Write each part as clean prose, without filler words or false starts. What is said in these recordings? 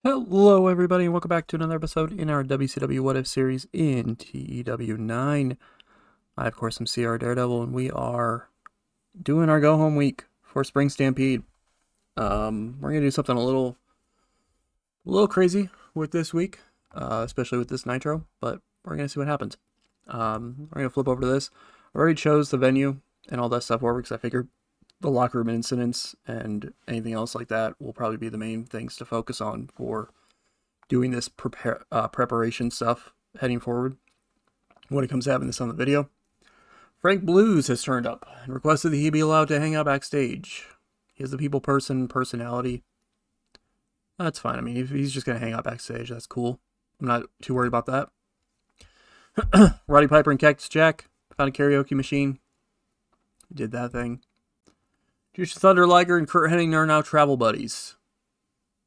Hello, everybody, and welcome back to another episode in our WCW What If series in TEW 9. I, of course, am CR Daredevil, and we are doing our go-home week for Spring Stampede. We're gonna do something a little crazy with this week, especially with this Nitro, but we're gonna see what happens. We're gonna flip over to this. I already chose the venue and all that stuff over because I figured the locker room incidents and anything else like that will probably be the main things to focus on for doing this preparation stuff heading forward when it comes to having this on the video. Frank Blues has turned up and requested that he be allowed to hang out backstage. He has the people person personality. That's fine. I mean, if he's just going to hang out backstage, that's cool. I'm not too worried about that. Roddy Piper and Cactus Jack found a karaoke machine. Did that thing. Jushin Thunder Liger and Kurt Hennig are now travel buddies.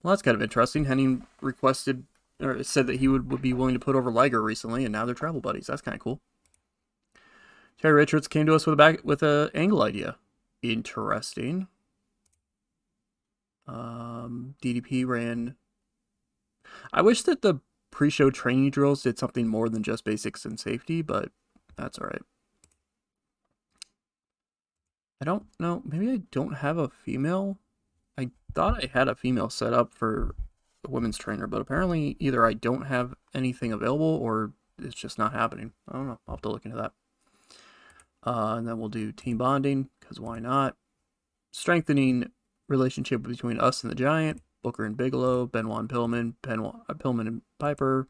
Well, that's kind of interesting. Hennig requested or said that he would be willing to put over Liger recently, and now they're travel buddies. That's kind of cool. Terry Richards came to us with a angle idea. Interesting. DDP ran. I wish that the pre-show training drills did something more than just basics and safety, but that's all right. I don't know. Maybe I don't have a female. I thought I had a female set up for a women's trainer, but apparently either I don't have anything available or it's just not happening. I don't know. I'll have to look into that. And then we'll do team bonding, because why not? Strengthening relationship between us and the Giant, Booker and Bigelow, Benoit and Pillman, Pillman and Piper,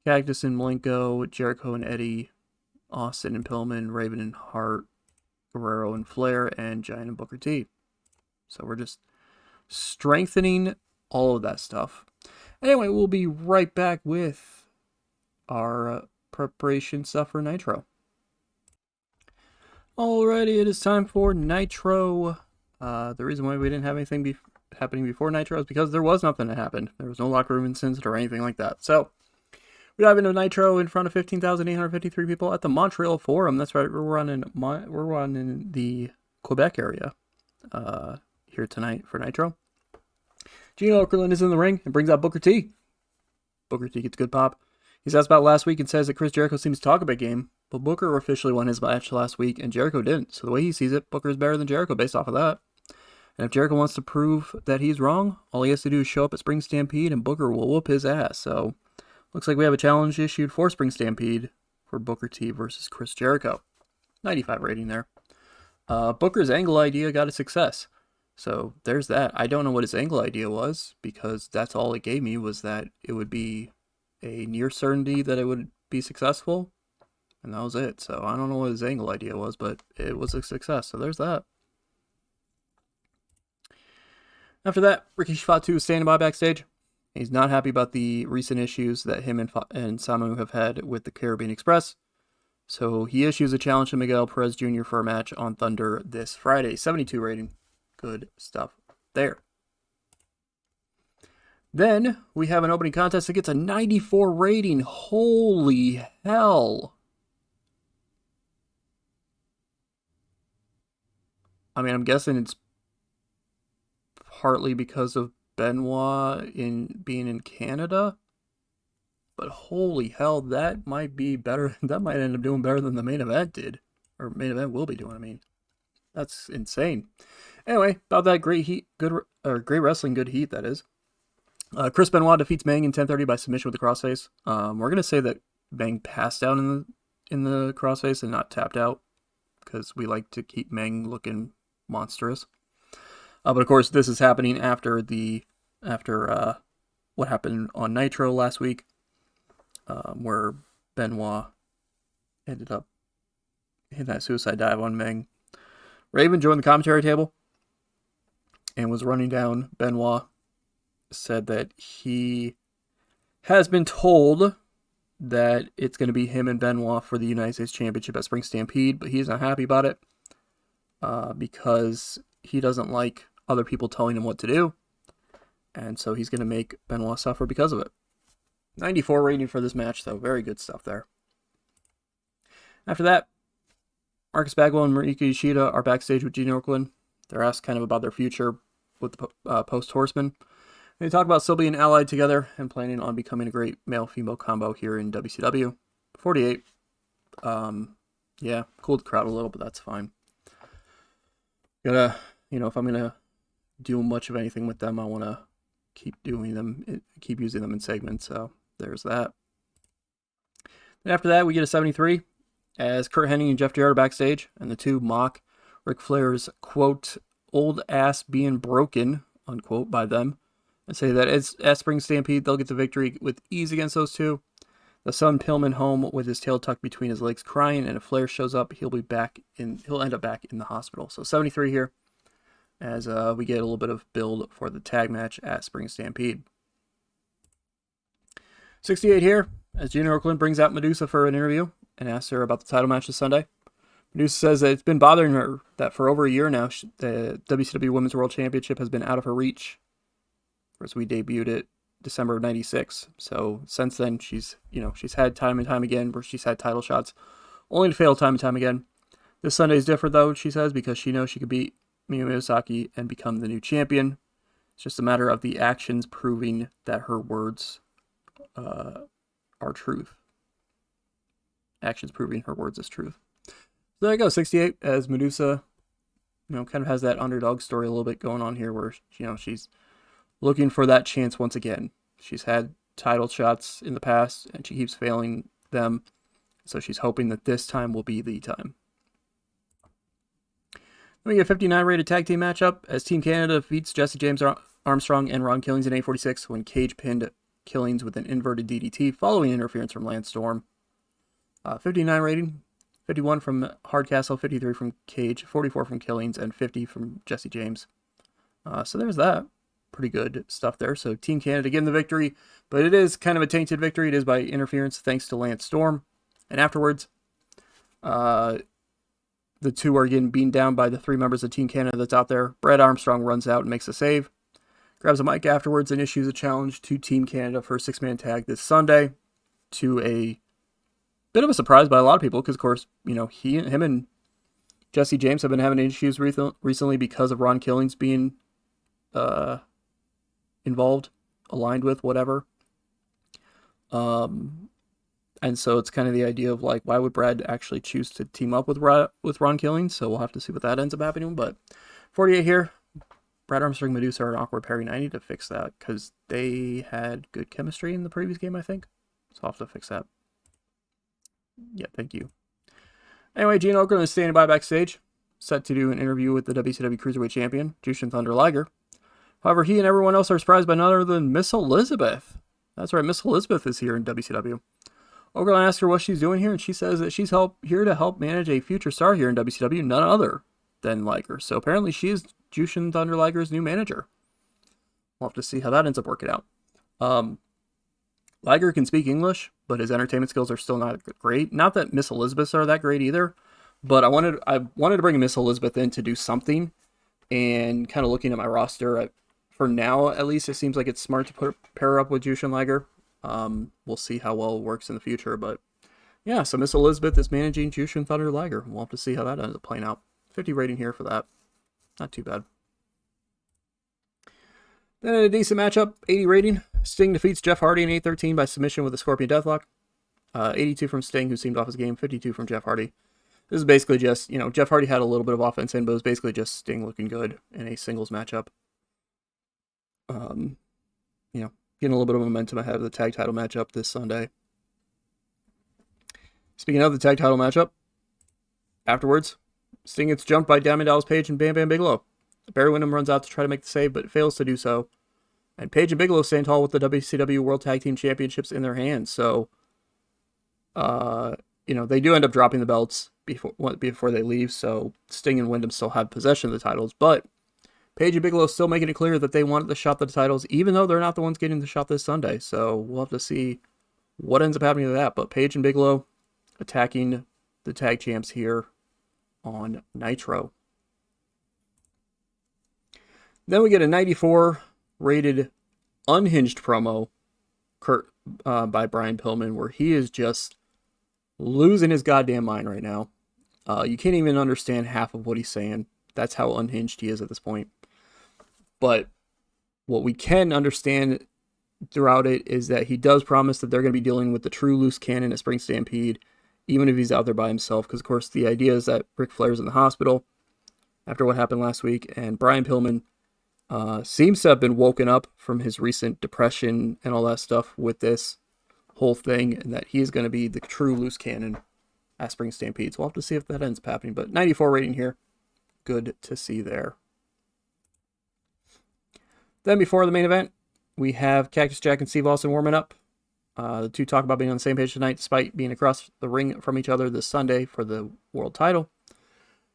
Cactus and Malenko, Jericho and Eddie, Austin and Pillman, Raven and Hart, Guerrero and Flair, and Giant and Booker T. So we're just strengthening all of that stuff. Anyway, we'll be right back with our preparation stuff for Nitro. Alrighty, it is time for Nitro. The reason why we didn't have anything happening before Nitro is because there was nothing that happened. There was no locker room incident or anything like that. So we dive into Nitro in front of 15,853 people at the Montreal Forum. That's right, we're running the Quebec area here tonight for Nitro. Gino Okerlund is in the ring and brings out Booker T. Booker T gets good pop. He's asked about last week and says that Chris Jericho seems to talk a big game, but Booker officially won his match last week and Jericho didn't. So the way he sees it, Booker is better than Jericho based off of that. And if Jericho wants to prove that he's wrong, all he has to do is show up at Spring Stampede and Booker will whoop his ass. So looks like we have a challenge issued for Spring Stampede for Booker T versus Chris Jericho. 95 rating there. Booker's angle idea got a success. So there's that. I don't know what his angle idea was because that's all it gave me was that it would be a near certainty that it would be successful. And that was it. So I don't know what his angle idea was, but it was a success. So there's that. After that, Ricky Fatu is standing by backstage. He's not happy about the recent issues that him and Samu have had with the Caribbean Express. So he issues a challenge to Miguel Perez Jr. for a match on Thunder this Friday. 72 rating. Good stuff there. Then we have an opening contest that gets a 94 rating. Holy hell. I mean, I'm guessing it's partly because of Benoit being in Canada. But holy hell, that might be better. That might end up doing better than the main event did. Or main event will be doing, I mean. That's insane. Anyway, about that great wrestling, good heat, that is. Chris Benoit defeats Meng in 10:30 by submission with the crossface. We're gonna say that Meng passed out in the crossface and not tapped out because we like to keep Meng looking monstrous. But of course, this is happening after what happened on Nitro last week, where Benoit ended up hitting that suicide dive on Meng. Raven joined the commentary table and was running down Benoit. Said that he has been told that it's going to be him and Benoit for the United States Championship at Spring Stampede, but he's not happy about it because he doesn't like other people telling him what to do, and so he's going to make Benoit suffer because of it. 94 rating for this match, though. Very good stuff there. After that, Marcus Bagwell and Marika Yoshida are backstage with Gene Okerlund. They're asked kind of about their future with the post-Horseman. They talk about still being allied together and planning on becoming a great male-female combo here in WCW. 48. Yeah, cooled the crowd a little, but that's fine. Gotta, if I'm gonna do much of anything with them, I want to keep using them in segments. So there's that. Then after that, we get a 73 as Kurt Hennig and Jeff Jarrett are backstage, and the two mock Ric Flair's quote old ass being broken unquote by them, and say that at Spring Stampede they'll get the victory with ease against those two. The son Pillman home with his tail tucked between his legs, crying, and if Flair shows up, he'll end up back in the hospital. So 73 here, as we get a little bit of build for the tag match at Spring Stampede. 68 here, as Gina Okerlund brings out Medusa for an interview and asks her about the title match this Sunday. Medusa says that it's been bothering her that for over a year now, the WCW Women's World Championship has been out of her reach. As we debuted it December of '96. So since then, she's had time and time again where she's had title shots, only to fail time and time again. This Sunday is different though, she says, because she knows she could beat Miyu Miyazaki and become the new champion. It's just a matter of the actions proving that her words are truth. Actions proving her words is truth. So there you go, 68, as Medusa, kind of has that underdog story a little bit going on here where, she's looking for that chance once again. She's had title shots in the past, and she keeps failing them, so she's hoping that this time will be the time. Then we get a 59 rated tag team matchup as Team Canada defeats Jesse James Armstrong and Ron Killings in 846 when Cage pinned Killings with an inverted DDT following interference from Lance Storm. 59 rating, 51 from Hardcastle, 53 from Cage, 44 from Killings, and 50 from Jesse James. So there's that. Pretty good stuff there. So Team Canada getting the victory, but it is kind of a tainted victory. It is by interference thanks to Lance Storm. And afterwards, the two are getting beaten down by the three members of Team Canada that's out there. Brad Armstrong runs out and makes a save, grabs a mic afterwards, and issues a challenge to Team Canada for a six-man tag this Sunday, to a bit of a surprise by a lot of people because, of course, him and Jesse James have been having issues recently because of Ron Killings being involved, aligned with, whatever. And so it's kind of the idea of like, why would Brad actually choose to team up with Ron Killings? So we'll have to see what that ends up happening. But 48 here, Brad Armstrong, Medusa are an awkward pairing. I need to fix that because they had good chemistry in the previous game, I think. So I'll have to fix that. Yeah, thank you. Anyway, Gene Okerlund is standing by backstage, set to do an interview with the WCW Cruiserweight Champion, Jushin Thunder Liger. However, he and everyone else are surprised by none other than Miss Elizabeth. That's right, Miss Elizabeth is here in WCW. Okerlund asks her what she's doing here, and she says that she's here to help manage a future star here in WCW, none other than Liger. So apparently she is Jushin Thunder Liger's new manager. We'll have to see how that ends up working out. Liger can speak English, but his entertainment skills are still not great. Not that Miss Elizabeth's are that great either, but I wanted to bring Miss Elizabeth in to do something. And kind of looking at my roster, for now at least, it seems like it's smart to pair her up with Jushin Liger. We'll see how well it works in the future, but yeah, so Miss Elizabeth is managing Jushin Thunder Liger. We'll have to see how that ends up playing out. 50 rating here for that. Not too bad. Then in a decent matchup, 80 rating. Sting defeats Jeff Hardy in 813 by submission with a Scorpion Deathlock. 82 from Sting, who seemed off his game. 52 from Jeff Hardy. This is basically just, Jeff Hardy had a little bit of offense in, but it was basically just Sting looking good in a singles matchup. Getting a little bit of momentum ahead of the tag title matchup this Sunday. Speaking of the tag title matchup, afterwards, Sting gets jumped by Diamond Dallas Page and Bam Bam Bigelow. Barry Windham runs out to try to make the save, but fails to do so. And Page and Bigelow stand tall with the WCW World Tag Team Championships in their hands. So, they do end up dropping the belts before they leave. So Sting and Windham still have possession of the titles, but Page and Bigelow still making it clear that they wanted the shot at the titles, even though they're not the ones getting the shot this Sunday. So we'll have to see what ends up happening to that. But Page and Bigelow attacking the tag champs here on Nitro. Then we get a 94 rated unhinged promo by Brian Pillman, where he is just losing his goddamn mind right now. You can't even understand half of what he's saying. That's how unhinged he is at this point. But What we can understand throughout it is that he does promise that they're going to be dealing with the true loose cannon at Spring Stampede, even if he's out there by himself. Because, of course, the idea is that Ric Flair's in the hospital after what happened last week, and Brian Pillman seems to have been woken up from his recent depression and all that stuff with this whole thing, and that he is going to be the true loose cannon at Spring Stampede. So we'll have to see if that ends up happening. But 94 rating here. Good to see there. Then before the main event, we have Cactus Jack and Steve Austin warming up. The two talk about being on the same page tonight, despite being across the ring from each other this Sunday for the world title.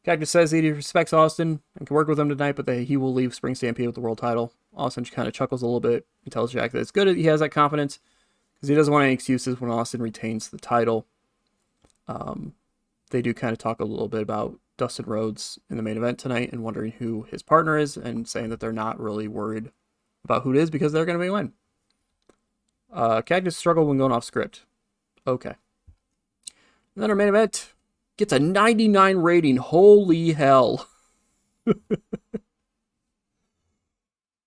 Cactus says that he respects Austin and can work with him tonight, but that he will leave Spring Stampede with the world title. Austin kind of chuckles a little bit and tells Jack that it's good that he has that confidence because he doesn't want any excuses when Austin retains the title. They do kind of talk a little bit about Dustin Rhodes in the main event tonight and wondering who his partner is and saying that they're not really worried about who it is because they're going to be win. Cactus struggled when going off script. Okay. And then our main event gets a 99 rating. Holy hell.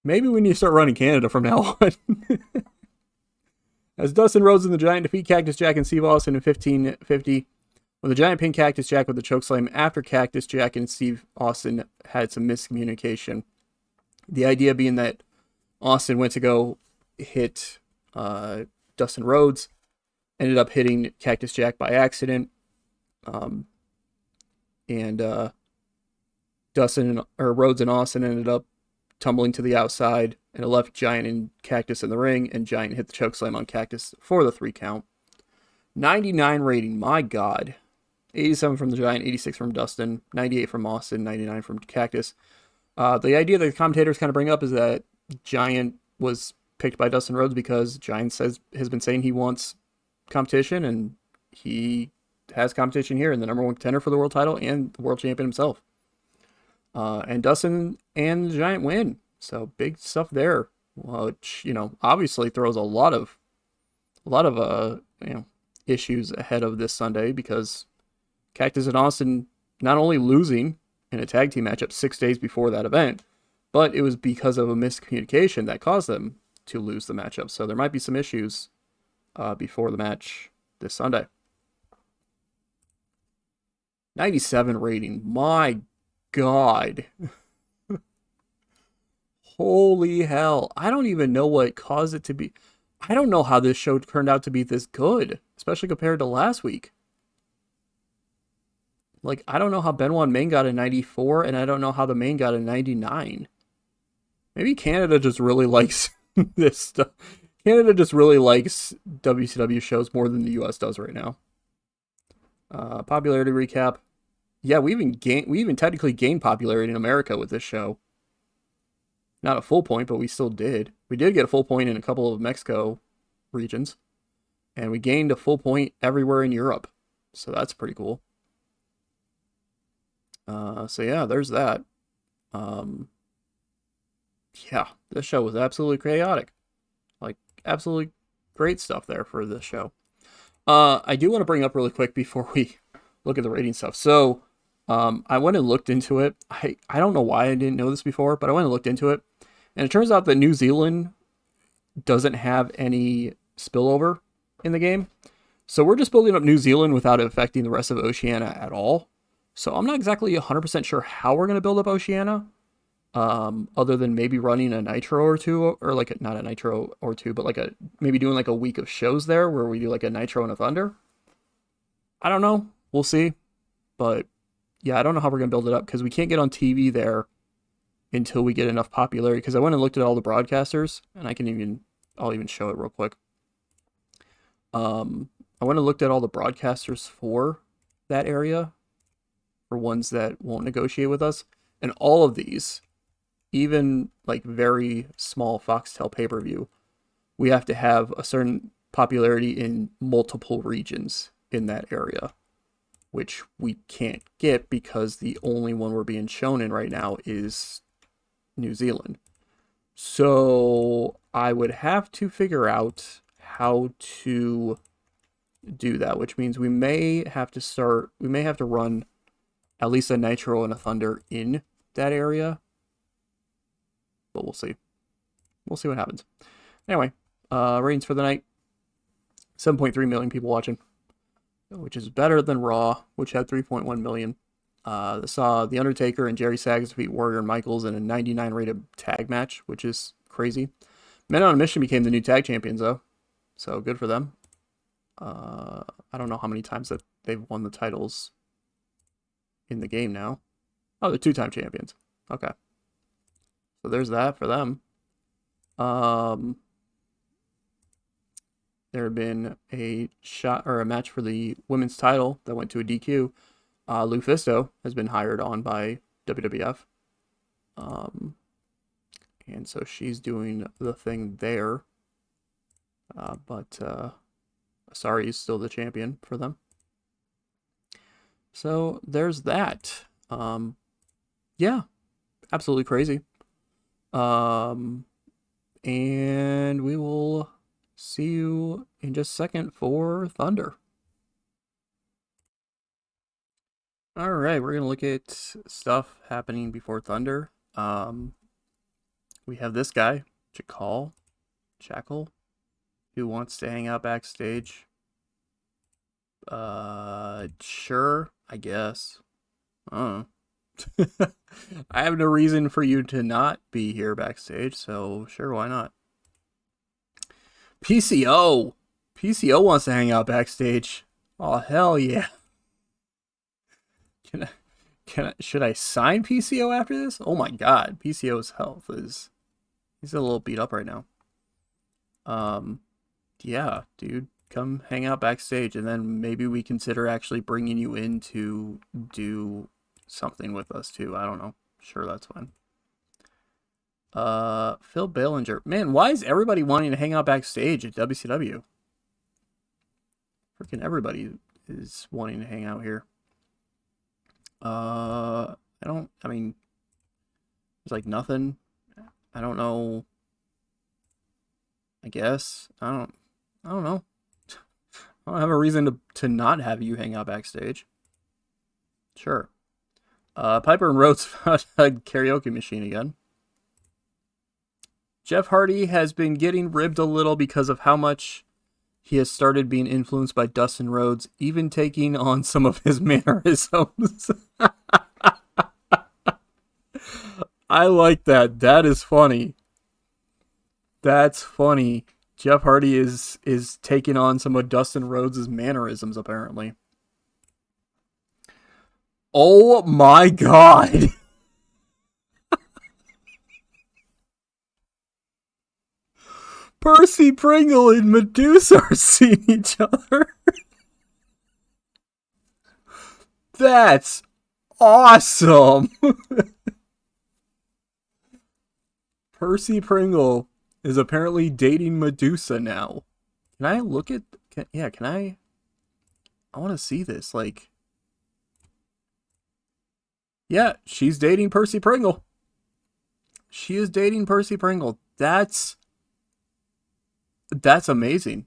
Maybe we need to start running Canada from now on. As Dustin Rhodes and the Giant defeat Cactus Jack and Steve Austin in 1550, when the Giant pinned Cactus Jack with the chokeslam after Cactus Jack and Steve Austin had some miscommunication. The idea being that Austin went to go hit Dustin Rhodes, ended up hitting Cactus Jack by accident, and Rhodes and Austin ended up tumbling to the outside, and it left Giant and Cactus in the ring, and Giant hit the chokeslam on Cactus for the 3 count. 99 rating, my God. 87 from the Giant, 86 from Dustin, 98 from Austin, 99 from Cactus. The idea that the commentators kind of bring up is that Giant was picked by Dustin Rhodes because Giant has been saying he wants competition, and he has competition here, and the number 1 contender for the world title and the world champion himself. And Dustin and the Giant win. So big stuff there, which, obviously throws a lot of issues ahead of this Sunday, because Cactus and Austin not only losing in a tag team matchup 6 days before that event, but it was because of a miscommunication that caused them to lose the matchup. So there might be some issues before the match this Sunday. 97 rating. My God. Holy hell. I don't even know what caused it to be. I don't know how this show turned out to be this good, especially compared to last week. I don't know how Benoit and Main got a 94, and I don't know how the Main got a 99. Maybe Canada just really likes this stuff. Canada just really likes WCW shows more than the US does right now. Popularity recap. Yeah, we even technically gained popularity in America with this show. Not a full point, but we still did. We did get a full point in a couple of Mexico regions. And we gained a full point everywhere in Europe. So that's pretty cool. So yeah, there's that. Yeah, this show was absolutely chaotic. Absolutely great stuff there for this show. I do want to bring up really quick before we look at the rating stuff. So, I went and looked into it. I don't know why I didn't know this before, but I went and looked into it. And it turns out that New Zealand doesn't have any spillover in the game. So we're just building up New Zealand without it affecting the rest of Oceania at all. So I'm not exactly 100% sure how we're going to build up Oceania. Other than maybe running a Nitro or two, or not a Nitro or two, but maybe doing a week of shows there where we do a Nitro and a Thunder. I don't know. We'll see. But yeah, I don't know how we're going to build it up because we can't get on TV there until we get enough popularity. Because I went and looked at all the broadcasters, and I'll even show it real quick. I went and looked at all the broadcasters for that area, for ones that won't negotiate with us, and all of these, even very small Foxtel pay-per-view, we have to have a certain popularity in multiple regions in that area, which we can't get because the only one we're being shown in right now is New Zealand. So I would have to figure out how to do that, which means we may have to run at least a Nitro and a Thunder in that area, but we'll see. We'll see what happens. Anyway, ratings for the night: 7.3 million people watching, which is better than Raw, which had 3.1 million. Saw The Undertaker and Jerry Sags defeat Warrior and Michaels in a 99 rated tag match, which is crazy. Men on a Mission became the new tag champions, though, so good for them. I don't know how many times that they've won the titles in the game now. Oh, they're two-time champions. Okay. So there's that for them. There had been a match for the women's title that went to a DQ. Lufisto has been hired on by WWF. And so she's doing the thing there. But Asari is still the champion for them. So there's that. Yeah, absolutely crazy. And we will see you in just a second for Thunder. All right, we're gonna look at stuff happening before Thunder. We have this guy, Jackal, who wants to hang out backstage. Sure, I guess. I have no reason for you to not be here backstage, so sure, why not? PCO wants to hang out backstage. Oh, hell yeah. Should I sign PCO after this? Oh my god, PCO's health he's a little beat up right now. Yeah, dude, come hang out backstage, and then maybe we consider actually bringing you in to do something with us too. I don't know. Sure, that's fine. Phil Ballinger. Man, why is everybody wanting to hang out backstage at WCW? Freaking everybody is wanting to hang out here. I mean, there's like nothing. I don't know. I guess. I don't know. I don't have a reason to not have you hang out backstage. Sure. Piper and Rhodes found a karaoke machine again. Jeff Hardy has been getting ribbed a little because of how much he has started being influenced by Dustin Rhodes, even taking on some of his mannerisms. I like that. That is funny. That's funny. Jeff Hardy is taking on some of Dustin Rhodes' mannerisms, apparently. Oh my god. Percy Pringle and Medusa are seeing each other. That's awesome. Percy Pringle is apparently dating Medusa now. Can I look at... can I... I want to see this, like... Yeah, she's dating Percy Pringle. She is dating Percy Pringle. That's amazing.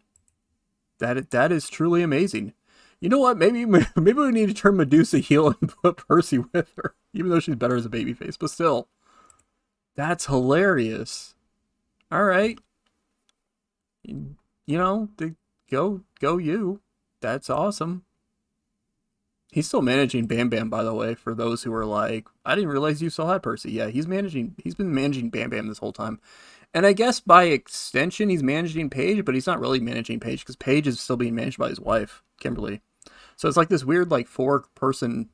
That is truly amazing. You know what? Maybe we need to turn Medusa heel and put Percy with her, even though she's better as a babyface. But still, that's hilarious. All right, you know, go you. That's awesome. He's still managing Bam Bam, by the way, for those who are like, I didn't realize you still had Percy. Yeah, he's been managing Bam Bam this whole time. And I guess by extension, he's managing Paige, but he's not really managing Paige because Paige is still being managed by his wife, Kimberly. So it's like this weird, like, 4-person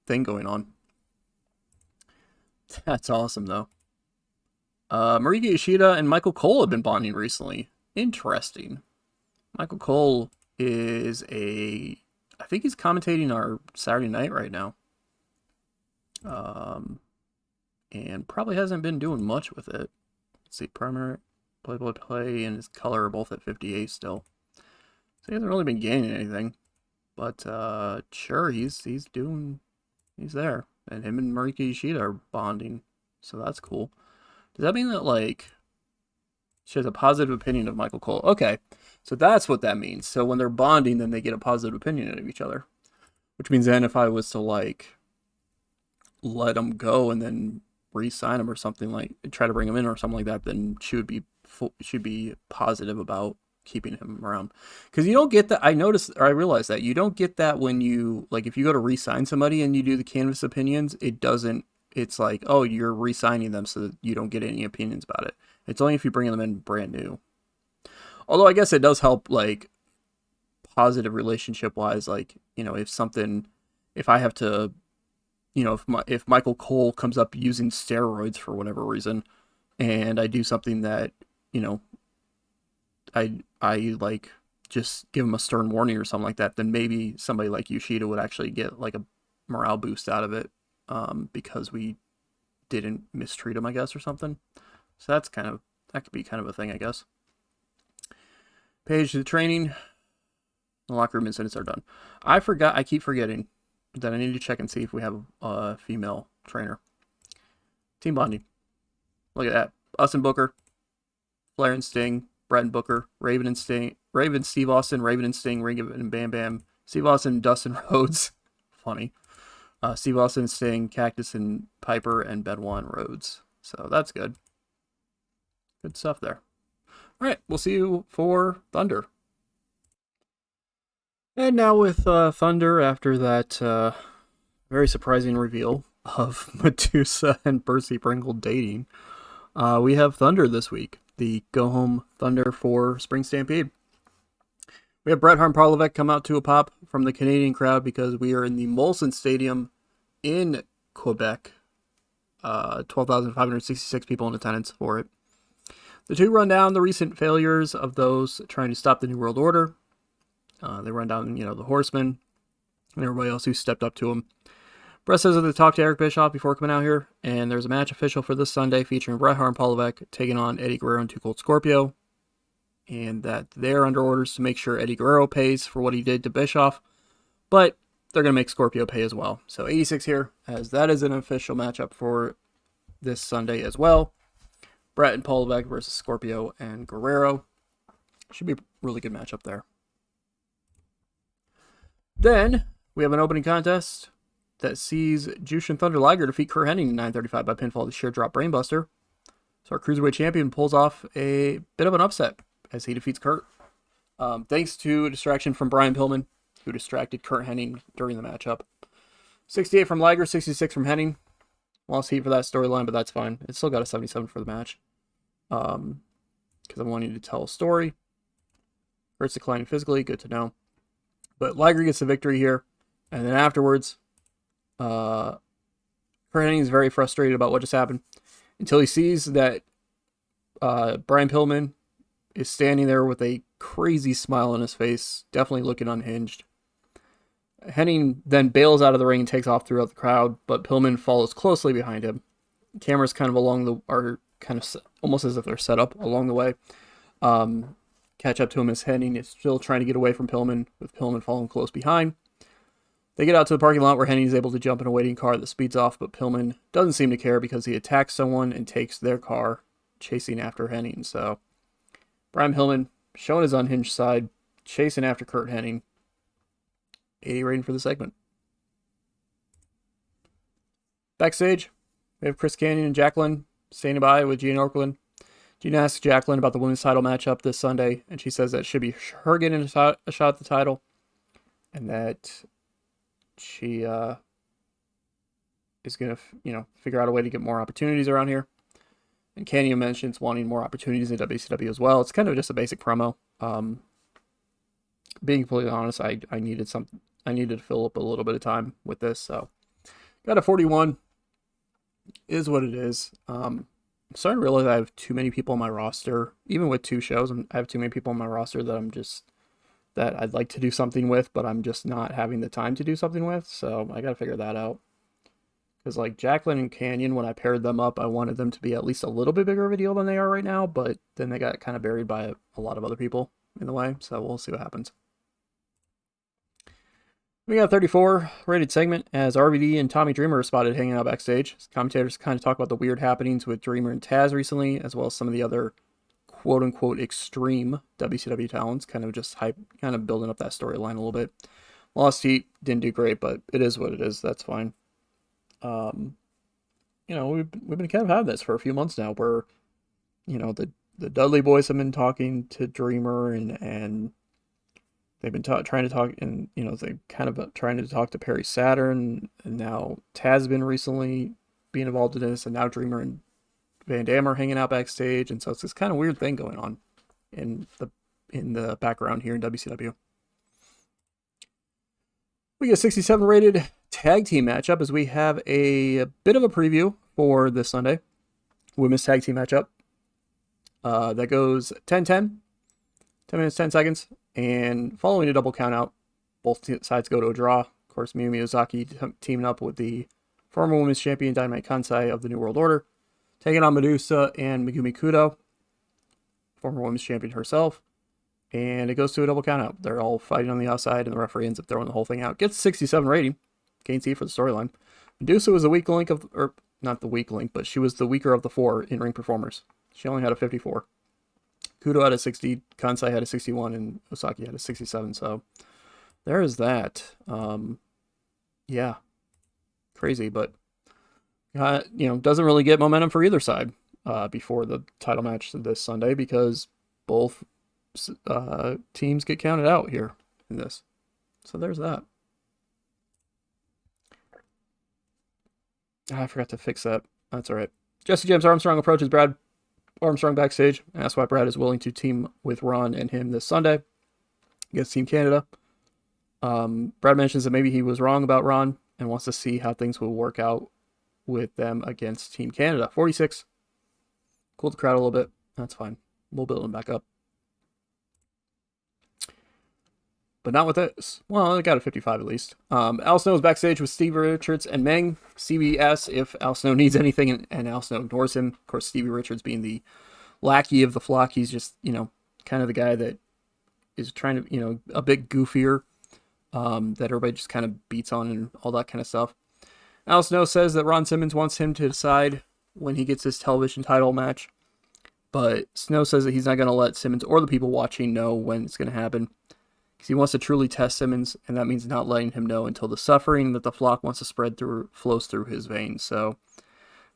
thing going on. That's awesome, though. Marika Yoshida and Michael Cole have been bonding recently. Interesting. Michael Cole is I think he's commentating our Saturday night right now. And probably hasn't been doing much with it. Let's see, primary play and his color are both at 58 still. So he hasn't really been gaining anything. But sure, he's there. And him and Marika Yoshida are bonding. So that's cool. Does that mean that, like, she has a positive opinion of Michael Cole? Okay, so that's what that means. So when they're bonding, then they get a positive opinion of each other. Which means then if I was to, like, let them go and then re-sign him or something, like try to bring him in or something like that, then she would be positive about keeping him around. Because you don't get that. I noticed, or I realized that you don't get that when you, like, if you go to re-sign somebody and you do the canvas opinions, it doesn't. It's like, oh, you're re-signing them so that you don't get any opinions about it. It's only if you bring them in brand new. Although I guess it does help, like, positive relationship wise, like, if I have to, if Michael Cole comes up using steroids for whatever reason, and I do something that, I like just give him a stern warning or something like that, then maybe somebody like Yoshida would actually get like a morale boost out of it, because we didn't mistreat him, I guess, or something. So that could be kind of a thing, I guess. Page to the training. The locker room incidents are done. I keep forgetting that I need to check and see if we have a female trainer. Team bonding. Look at that. Us and Booker. Flair and Sting. Brett and Booker. Raven and Sting. Raven, Steve Austin. Raven and Sting. Raven and Bam Bam. Steve Austin, Dustin Rhodes. Funny. Steve Austin, Sting, Cactus and Piper, and Benoit and Rhodes. So that's good. Good stuff there. All right, we'll see you for Thunder. And now with Thunder, after that very surprising reveal of Medusa and Percy Pringle dating, we have Thunder this week. The go-home Thunder for Spring Stampede. We have Bret Hart and Paul Levesque come out to a pop from the Canadian crowd because we are in the Molson Stadium in Quebec. 12,566 people in attendance for it. The two run down the recent failures of those trying to stop the New World Order. They run down, the Horsemen and everybody else who stepped up to them. Bret says that they talked to Eric Bischoff before coming out here, and there's a match official for this Sunday featuring Bret Hart and Paul Levesque taking on Eddie Guerrero and Too Cold Scorpio, and that they're under orders to make sure Eddie Guerrero pays for what he did to Bischoff, but they're going to make Scorpio pay as well. So 86 here, as that is an official matchup for this Sunday as well. Bret and Paul Levesque versus Scorpio and Guerrero. Should be a really good matchup there. Then we have an opening contest that sees Jushin Thunder Liger defeat Kurt Hennig in 9:35 by pinfall to sheer drop brainbuster. So our Cruiserweight champion pulls off a bit of an upset as he defeats Kurt. Thanks to a distraction from Brian Pillman, who distracted Kurt Hennig during the matchup. 68 from Liger, 66 from Hennig. Lost heat for that storyline, but that's fine. It still got a 77 for the match. Because I'm wanting to tell a story. Kurt's declining physically, good to know. But Liger gets the victory here. And then afterwards, Kurt Hennig is very frustrated about what just happened until he sees that Brian Pillman is standing there with a crazy smile on his face, definitely looking unhinged. Hennig then bails out of the ring and takes off throughout the crowd, but Pillman follows closely behind him. Cameras kind of almost as if they're set up along the way. Catch up to him as Hennig is still trying to get away from Pillman, with Pillman following close behind. They get out to the parking lot where Hennig is able to jump in a waiting car that speeds off, but Pillman doesn't seem to care because he attacks someone and takes their car, chasing after Hennig. So Brian Pillman showing his unhinged side, chasing after Kurt Hennig. 80 rating for the segment. Backstage, we have Chris Kanyon and Jacqueline standing by with Gina Okerlund. Gina asks Jacqueline about the women's title matchup this Sunday, and she says that it should be her getting a shot at the title, and that she is going to, figure out a way to get more opportunities around here. And Kanyon mentions wanting more opportunities in WCW as well. It's kind of just a basic promo. Being completely honest, I needed to fill up a little bit of time with this, so got a 41. Is what it is. I'm starting to realize I have too many people on my roster. Even with 2 shows, I have too many people on my roster that I'd like to do something with, but I'm just not having the time to do something with, so I gotta figure that out. Because like Jacqueline and Kanyon, when I paired them up, I wanted them to be at least a little bit bigger of a deal than they are right now, but then they got kind of buried by a lot of other people in the way, so we'll see what happens. We got a 34 rated segment as RVD and Tommy Dreamer are spotted hanging out backstage. Commentators kind of talk about the weird happenings with Dreamer and Taz recently, as well as some of the other quote-unquote extreme WCW talents, kind of building up that storyline a little bit. Lost heat, didn't do great, but it is what it is. That's fine. And we've been kind of having this for a few months now, where the Dudley boys have been talking to Dreamer, and they've been trying to talk, and they kind of trying to talk to Perry Saturn, and now Taz has been recently being involved in this, and now Dreamer and Van Dam are hanging out backstage, and so it's this kind of weird thing going on in the background here in WCW. We get a 67 rated tag team matchup as we have a bit of a preview for this Sunday. Women's tag team matchup. That goes 10-10, 10 minutes, 10 seconds, and following a double count out, both sides go to a draw. Of course, Miyu Miyazaki teaming up with the former women's champion Dynamite Kansai of the New World Order, taking on Medusa and Megumi Kudo, former women's champion herself. And it goes to a double count out. They're all fighting on the outside, and the referee ends up throwing the whole thing out. Gets a 67 rating. Gains E for the storyline. Medusa was the weak link or not the weak link, but she was the weaker of the four in-ring performers. She only had a 54. Kudo had a 60, Kansai had a 61, and Osaki had a 67. So there is that. Yeah, crazy, but doesn't really get momentum for either side before the title match this Sunday, because both teams get counted out here in this. So there's that. I forgot to fix that. That's all right. Jesse James Armstrong approaches Brad Armstrong backstage and asks why Brad is willing to team with Ron and him this Sunday against Team Canada. Brad mentions that maybe he was wrong about Ron and wants to see how things will work out with them against Team Canada. 46. Cooled the crowd a little bit. That's fine. We'll build him back up. But not with this. Well, I got a 55 at least. Al Snow is backstage with Stevie Richards and Meng. Stevie asks if Al Snow needs anything, and Al Snow ignores him. Of course, Stevie Richards being the lackey of the flock, he's just, kind of the guy that is trying to, a bit goofier, that everybody just kind of beats on and all that kind of stuff. Al Snow says that Ron Simmons wants him to decide when he gets his television title match, but Snow says that he's not going to let Simmons or the people watching know when it's going to happen, because he wants to truly test Simmons, and that means not letting him know until the suffering that the flock wants to spread through flows through his veins. So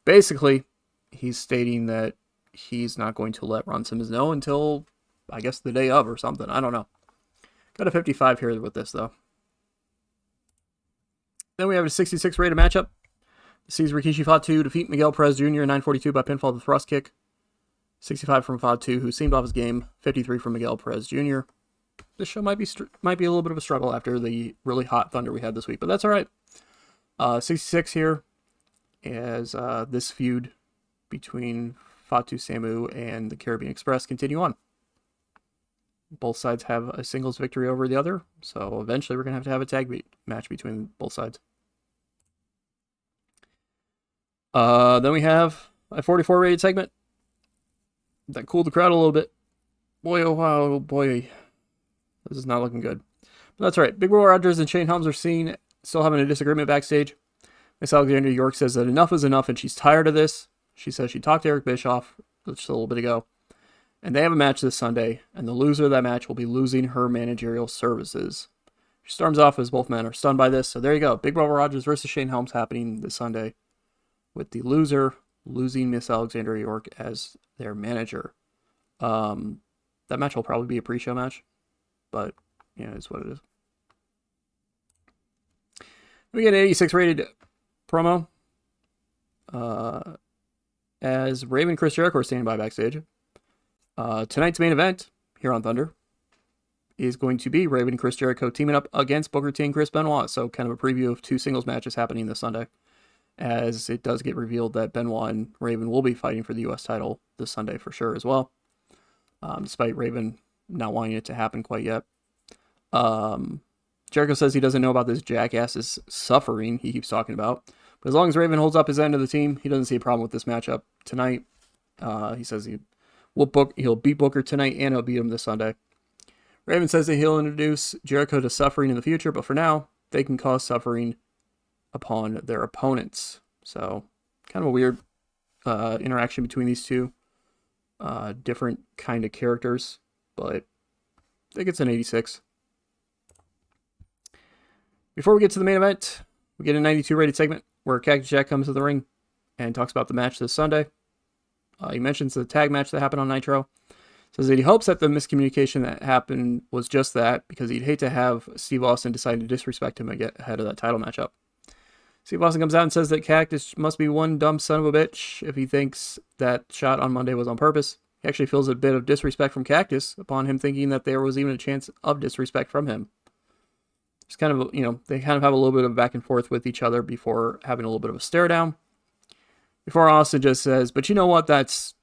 basically, he's stating that he's not going to let Ron Simmons know until, I guess, the day of or something. I don't know. Got a 55 here with this, though. Then we have a 66 rated matchup. This sees Rikishi Fatu defeat Miguel Perez Jr. in 9:42 by pinfall with a thrust kick. 65 from Fatu, who seemed off his game. 53 from Miguel Perez Jr. This show might be a little bit of a struggle after the really hot Thunder we had this week, but that's all right. 66 here as this feud between Fatu Samu and the Caribbean Express continue on. Both sides have a singles victory over the other, so eventually we're going to have a tag match between both sides. Then we have a 44 rated segment that cooled the crowd a little bit. Boy, oh wow, oh boy. This is not looking good. But that's all right. Big Will Rogers and Shane Helms are seen still having a disagreement backstage. Miss Alexandria York says that enough is enough and she's tired of this. She says she talked to Eric Bischoff just a little bit ago. And they have a match this Sunday, and the loser of that match will be losing her managerial services. She storms off as both men are stunned by this. So there you go. Big Brother Rogers versus Shane Helms happening this Sunday, with the loser losing Miss Alexandria York as their manager. That match will probably be a pre-show match, but it's what it is. We get an 86 rated promo as Raven and Chris Jericho are standing by backstage. Tonight's main event here on Thunder is going to be Raven and Chris Jericho teaming up against Booker T and Chris Benoit. So kind of a preview of two singles matches happening this Sunday, as it does get revealed that Benoit and Raven will be fighting for the U.S. title this Sunday for sure as well, despite Raven not wanting it to happen quite yet. Jericho says he doesn't know about this jackass's suffering he keeps talking about, but as long as Raven holds up his end of the team, he doesn't see a problem with this matchup tonight. He says he'll beat Booker tonight and he'll beat him this Sunday. Raven says that he'll introduce Jericho to suffering in the future, but for now, they can cause suffering upon their opponents. So, kind of a weird interaction between these two. Different kind of characters, but I think it's an 86. Before we get to the main event, we get a 92 rated segment where Cactus Jack comes to the ring and talks about the match this Sunday. He mentions the tag match that happened on Nitro. Says that he hopes that the miscommunication that happened was just that, because he'd hate to have Steve Austin decide to disrespect him ahead of that title matchup. Steve Austin comes out and says that Cactus must be one dumb son of a bitch if he thinks that shot on Monday was on purpose. He actually feels a bit of disrespect from Cactus upon him thinking that there was even a chance of disrespect from him. It's kind of, they kind of have a little bit of back and forth with each other before having a little bit of a stare down. Before Austin just says, but you know what, that's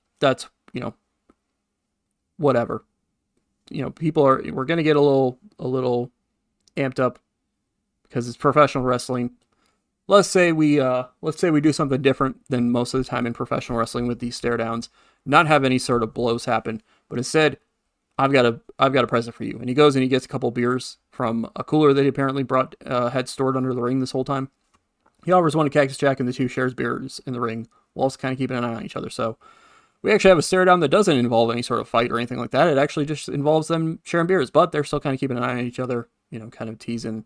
whatever. We're going to get a little amped up because it's professional wrestling. Let's say we do something different than most of the time in professional wrestling with these stare downs, not have any sort of blows happen, but instead, I've got a present for you. And he goes and he gets a couple beers from a cooler that he apparently had stored under the ring this whole time. He offers one to Cactus Jack, and the two shares beers in the ring, while also kind of keeping an eye on each other. So we actually have a stare down that doesn't involve any sort of fight or anything like that. It actually just involves them sharing beers, but they're still kind of keeping an eye on each other, kind of teasing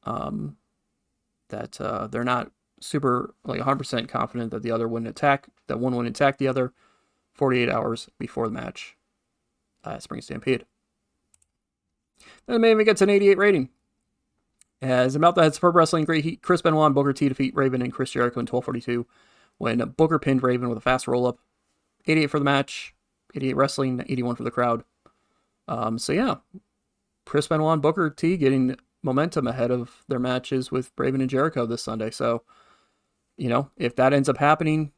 that they're not super 100% confident that one wouldn't attack the other 48 hours before the match at Spring Stampede. Then the main event gets an 88 rating. As about that, Superb Wrestling Great Heat, Chris Benoit and Booker T defeat Raven and Chris Jericho in 12:42 when Booker pinned Raven with a fast roll-up. 88 for the match, 88 wrestling, 81 for the crowd. So yeah, Chris Benoit and Booker T getting momentum ahead of their matches with Raven and Jericho this Sunday. So, if that ends up happening,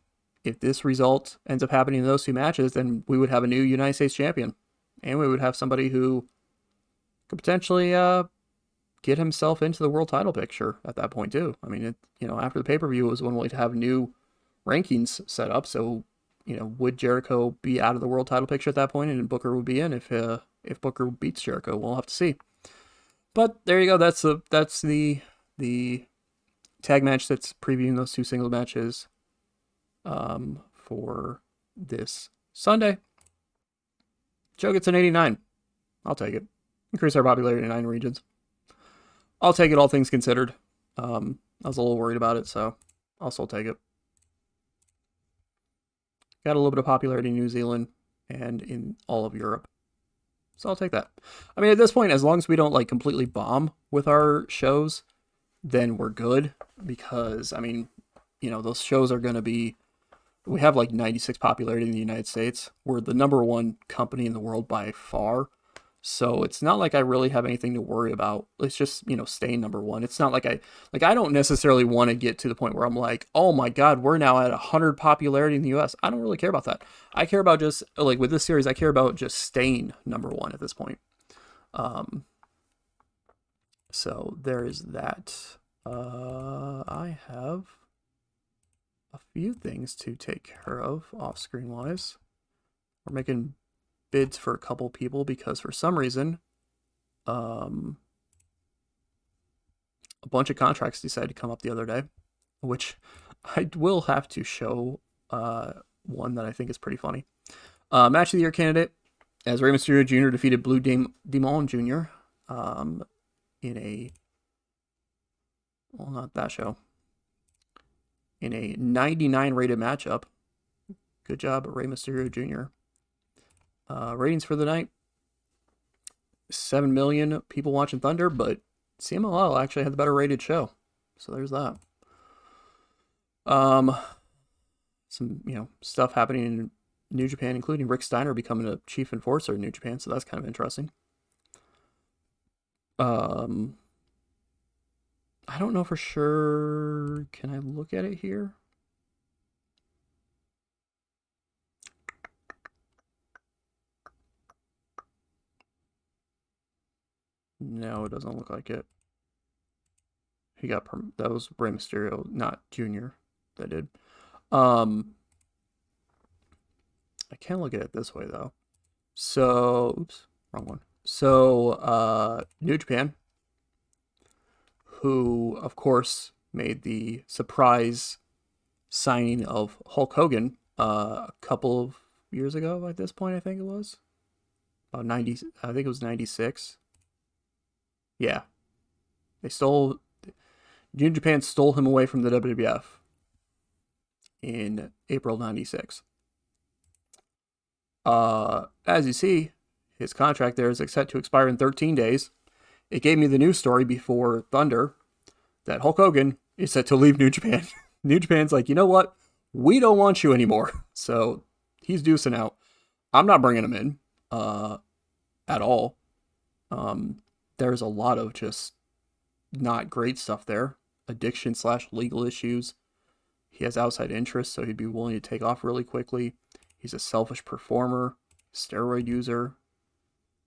if this result ends up happening in those two matches, then we would have a new United States champion. And we would have somebody who could potentially get himself into the world title picture at that point too. I mean, after the pay-per-view, it was one way to have new rankings set up. So, would Jericho be out of the world title picture at that point, and Booker would be in if Booker beats Jericho? We'll have to see. But there you go. That's the tag match that's previewing those two single matches for this Sunday. Joe gets an 89. I'll take it. Increase our popularity to 9 regions. I'll take it, all things considered. I was a little worried about it, so I'll still take it. Got a little bit of popularity in New Zealand and in all of Europe. So I'll take that. I mean, at this point, as long as we don't completely bomb with our shows, then we're good. Because, I mean, those shows are going to be... We have 96 popularity in the United States. We're the #1 company in the world by far. So it's not like I really have anything to worry about. It's just, staying #1. It's not like I don't necessarily want to get to the point where I'm like, oh my God, we're now at 100 popularity in the US. I don't really care about that. I care about just, with this series, I care about just staying #1 at this point. So there is that. I have a few things to take care of off-screen wise. We're making bids for a couple people because for some reason a bunch of contracts decided to come up the other day, which I will have to show one that I think is pretty funny. Match of the Year candidate, as Rey Mysterio Jr. defeated Blue Demon Jr. In a, well, not that show, in a 99 rated matchup. Good job, Rey Mysterio Jr. Ratings for the night, 7 million people watching Thunder, but CMLL actually had the better rated show. So there's that. Some, stuff happening in New Japan, including Rick Steiner becoming a chief enforcer in New Japan, so that's kind of interesting. I don't know for sure. Can I look at it here? No, it doesn't look like it. He got that was Rey Mysterio, not Junior, that did. I can't look at it this way though. So, oops, wrong one. So, New Japan, who of course made the surprise signing of Hulk Hogan a couple of years ago at this point, I think it was. About 90, I think it was 96. Yeah. New Japan stole him away from the WWF. in April 96. As you see, his contract there is set to expire in 13 days. It gave me the news story before Thunder that Hulk Hogan is set to leave New Japan. New Japan's like, you know what? We don't want you anymore. So he's deucing out. I'm not bringing him in at all. There's a lot of just not great stuff there. Addiction / legal issues. He has outside interests, so he'd be willing to take off really quickly. He's a selfish performer, steroid user.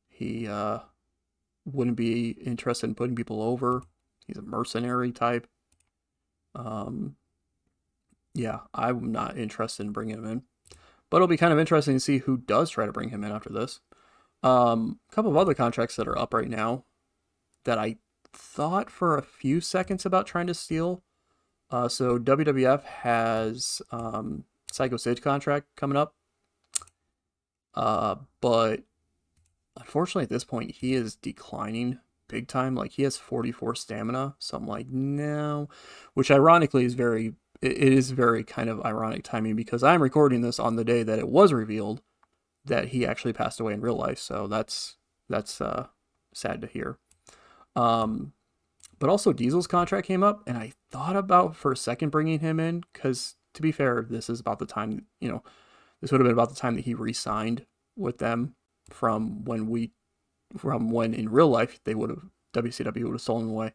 He wouldn't be interested in putting people over. He's a mercenary type. Yeah, I'm not interested in bringing him in. But it'll be kind of interesting to see who does try to bring him in after this. A couple of other contracts that are up right now that I thought for a few seconds about trying to steal. So WWF has Psycho Sid's contract coming up. But unfortunately at this point he is declining big time. Like he has 44 stamina. So I'm like, no. Which ironically is it is very kind of ironic timing because I'm recording this on the day that it was revealed that he actually passed away in real life. So that's sad to hear. But also Diesel's contract came up, and I thought about for a second bringing him in because, to be fair, this is about the time, this would have been about the time that he re-signed with them from when in real life WCW would have stolen him away.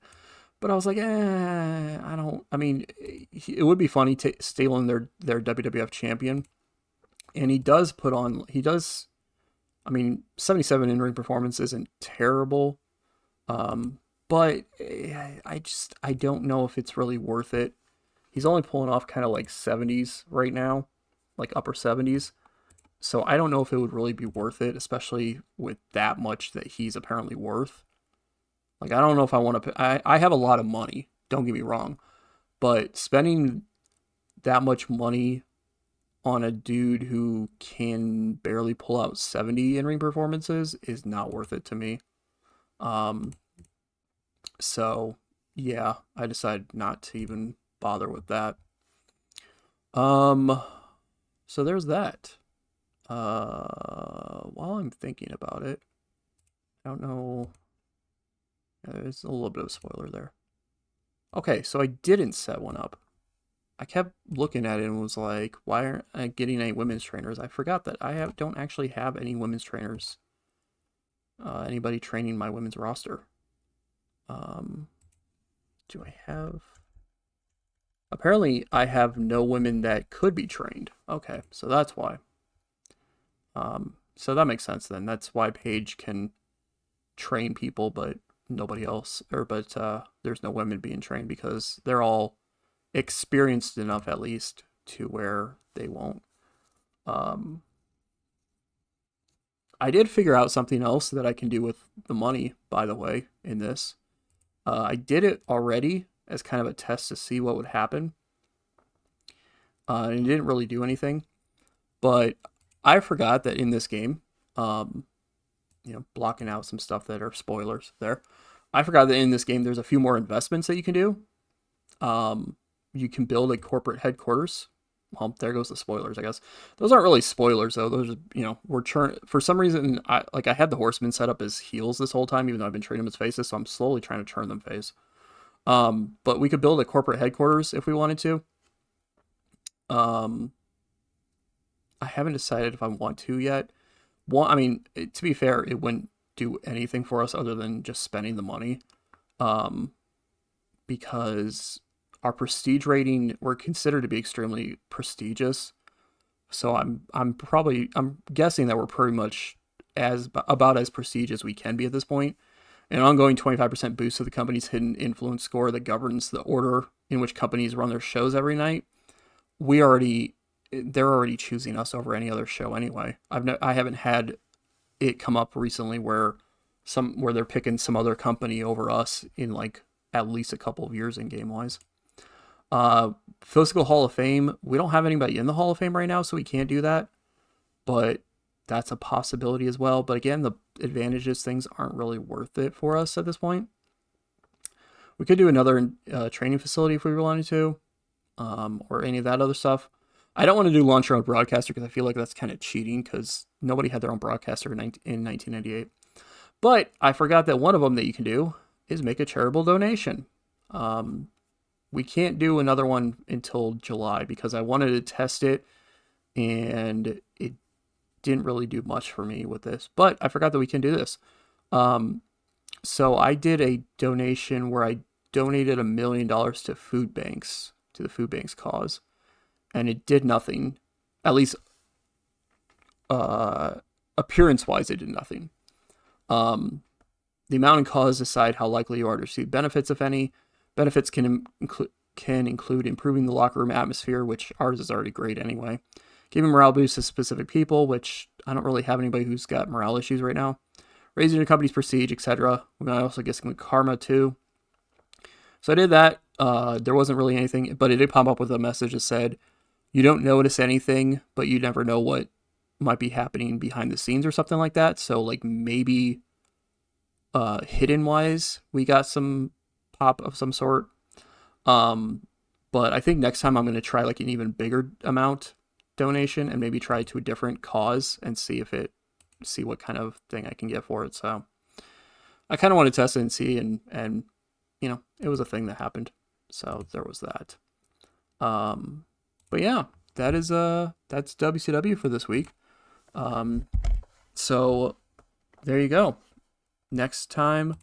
But I was like, it would be funny stealing their WWF champion. And he does 77 in-ring performance isn't terrible. But I don't know if it's really worth it. He's only pulling off kind of like 70s right now, like upper 70s. So I don't know if it would really be worth it, especially with that much that he's apparently worth. Like, I don't know if I want to... I have a lot of money, don't get me wrong. But spending that much money on a dude who can barely pull out 70 in-ring performances is not worth it to me. So, yeah, I decided not to even bother with that. So there's that. While I'm thinking about it, I don't know... There's a little bit of a spoiler there. Okay, so I didn't set one up. I kept looking at it and was like, why aren't I getting any women's trainers? I forgot that don't actually have any women's trainers. Anybody training my women's roster. Do I have... Apparently, I have no women that could be trained. Okay, so that's why. So that makes sense then. That's why Paige can train people, but nobody else. But there's no women being trained because they're all experienced enough, at least, to where they won't. I did figure out something else that I can do with the money, by the way, in this. I did it already as kind of a test to see what would happen. And it didn't really do anything. But I forgot that in this game, blocking out some stuff that are spoilers there. I forgot that in this game there's a few more investments that you can do. You can build a corporate headquarters. Well, there goes the spoilers, I guess. Those aren't really spoilers, though. Those are, for some reason, I had the Horsemen set up as heels this whole time, even though I've been treating them as faces, so I'm slowly trying to turn them face. But we could build a corporate headquarters if we wanted to. I haven't decided if I want to yet. To be fair, it wouldn't do anything for us other than just spending the money. Because our prestige rating, we're considered to be extremely prestigious. So I'm guessing that we're pretty much about as prestigious as we can be at this point. An ongoing 25% boost to the company's hidden influence score that governs the order in which companies run their shows every night. They're already choosing us over any other show anyway. I haven't had it come up recently where they're picking some other company over us in like at least a couple of years in game wise. Physical Hall of Fame, we don't have anybody in the Hall of Fame right now, so we can't do that. But that's a possibility as well. But again, the advantages things aren't really worth it for us at this point. We could do another training facility if we wanted to, or any of that other stuff. I don't want to do launch your own broadcaster because I feel like that's kind of cheating because nobody had their own broadcaster in 1998. But I forgot that one of them that you can do is make a charitable donation. We can't do another one until July because I wanted to test it and it didn't really do much for me with this. But I forgot that we can do this. So I did a donation where I donated $1 million to food banks, to the food banks cause, and it did nothing. At least appearance-wise, it did nothing. The amount and cause decide how likely you are to receive benefits, if any. Benefits can include improving the locker room atmosphere, which ours is already great anyway. Giving morale boosts to specific people, which I don't really have anybody who's got morale issues right now. Raising your company's prestige, etc. We might also get some karma too. So I did that. There wasn't really anything, but it did pop up with a message that said, you don't notice anything, but you never know what might be happening behind the scenes or something like that. So like maybe hidden wise, we got some pop of some sort. But I think next time I'm going to try like an even bigger amount donation and maybe try to a different cause and see what kind of thing I can get for it. So I kind of want to test it and see, and you know, it was a thing that happened. So there was that. But yeah, that's WCW for this week. So there you go. Next time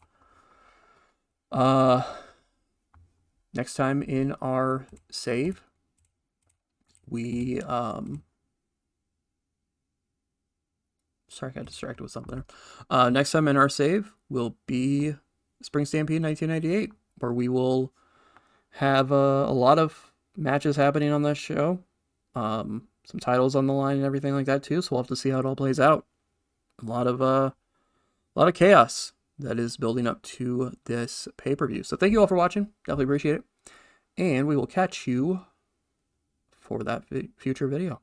in our save, we sorry, I got distracted with something there. Next time in our save will be Spring Stampede 1998, where we will have a lot of matches happening on this show. Some titles on the line and everything like that too, so we'll have to see how it all plays out. A lot of chaos that is building up to this pay-per-view. So thank you all for watching. Definitely appreciate it. And we will catch you for that future video.